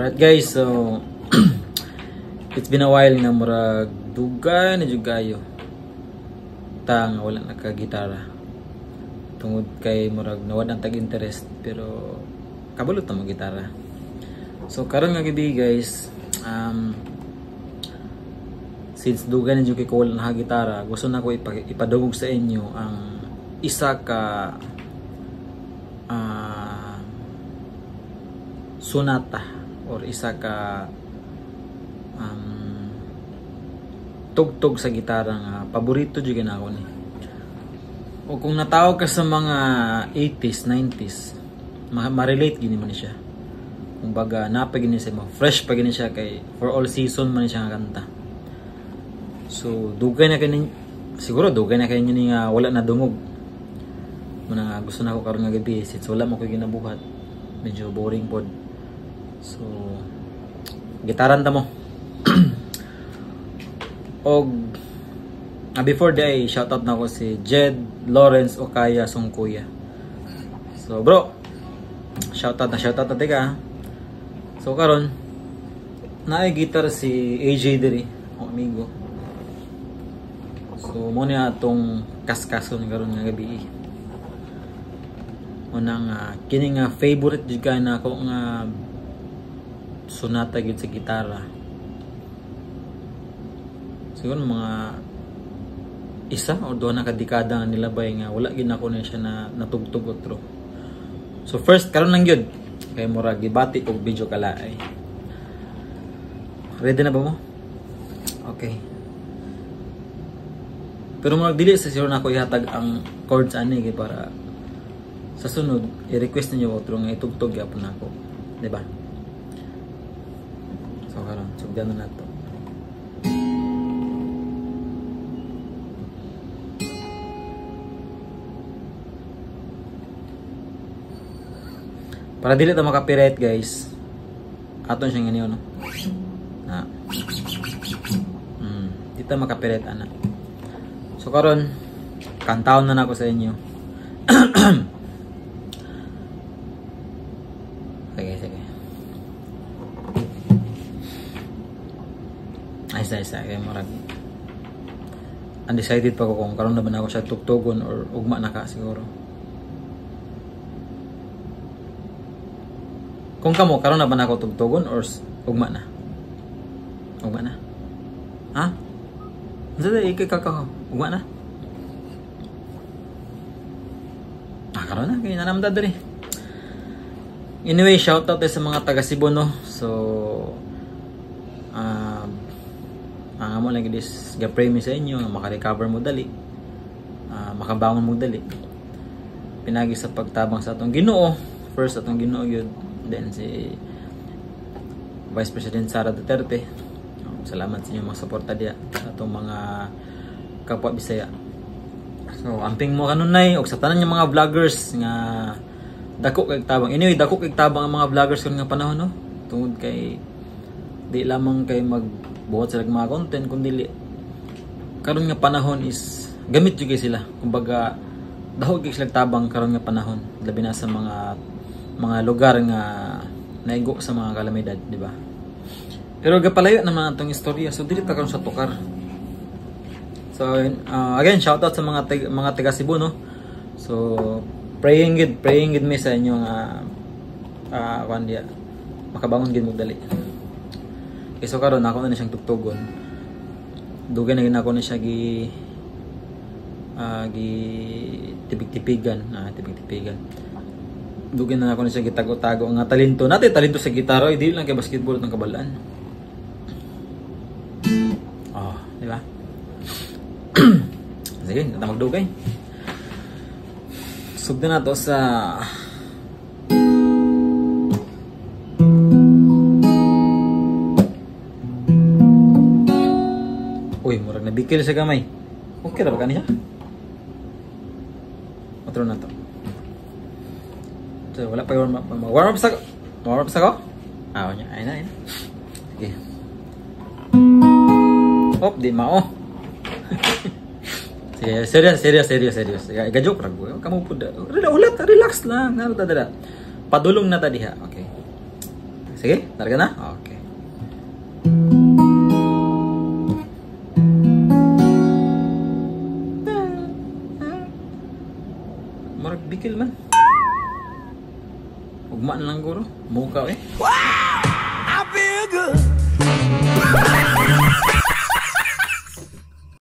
Alright guys, so it's been a while nga murag dugay na jud kayo ta nga wala nakagitara tungod kay murag nawad ang tag-interest pero kabulot na mo gitara. So karon nga gabi guys, since dugay na jud kay ko wala na gitara, gusto na ko ipadugog sa inyo ang isa ka sonata or isa ka tugtog sa gitara nga paborito jud na ako ni. O kung natawag ka sa mga 80s, 90s, ma-relate gini man siya. Kumbaga napagini siya, fresh pa gini siya kay for all season man siya nga kanta. So dugay na kay siguro dugay na kay ni nga wala na dungog. Muna gusto na ako karon nga gabi since wala mo ko ginabuhat. Medyo boring pod. So gitaran ta mo. Og before day, shoutout na ako si Jed Lawrence Okaya Songkuya. So bro, shoutout na tika. So karon naay gitar si AJ diri, ang amigo. So mo niya atong kaskason karon nga gabi. Unang kini nga favorite jud kay na ako nga sonata gid sa gitara. Siguro mga isa o doon na kadekada nga nilabay nga wala gid ako na siya na natugtog otro. So first karon lang gyud kay murag gibati og video kalaay. Ready na ba mo? Okay. Pero murag dili sa siguro na ako ihatag ang chords ani kay para sa sunod i-request niyo otro nga itugtog gyapon nako, di ba? So karon sugdan na nato. Para dili ta maka-copyright guys. Aton siyang ganiyo no. Na. Di ta maka-copyright ana. So karon kantaon na nako sa inyo. Sige. Ay kay murag. Undecided pa ko kung karon na ba na ako siya tugtugon or ugma na ka siguro. Kung kamo karon na ba nako tugtugon or ugma na? Ugma na. Ha? Dili ikakaka ugma na. Karon na kay nanamda diri. Anyway, shout out sa mga taga Cebu no. So ang amo lang gidis ga-pray mi sa inyo nga maka-recover mo dali. Makabangon mo dali. Pinagi sa pagtabang sa atong Ginoo. First atong Ginoo gyud. Then si Vice President Sara Duterte. Salamat sa inyong mga suporta diya sa atong mga kapwa Bisaya. So amping mo kanunay og sa tanan ng mga vloggers nga dako kay tabang. Anyway, dako kay tabang ang mga vloggers karon nga panahon no. Tungod kay di lamang kay magbuhat sila mga content kundi karon nga panahon is gamit jud sila. Kumbaga dako kay sila tabang karon nga panahon labi na sa mga lugar nga naigo sa mga kalamidad, di ba? Pero gapalayo naman atong istorya, so dili ta karon sa tukar. So again, shout out sa mga taga Cebu no. So praying gid me sa inyo nga kandiya makabangon gid mo dali. Okay, so karon ako na siyang tugtugon. Dugay na gid ako na siya gi tibig-tipigan, tibig-tipigan. Dugay na ako na siya gitago-tago nga talento natin, talento sa gitara, hindi lang kay basketball at ng kabalaan. Di ba? Sige, nata magdugay. Sugdan na to sa uy, murag nabikil sa gamay. Okay ra ba kaniya? Otro na to. So, wala pa warm up. Warm up sa ko? Ayun na. Okay. Di mao. Sige, serious. Ga-joke ra ko. Kamu pud. Relax lang. Padulong na ta diha. Okay. Sige, targa na? Okay. Marag bikil man. Ugma na lang guro. Mukaw eh. Wow! I feel good.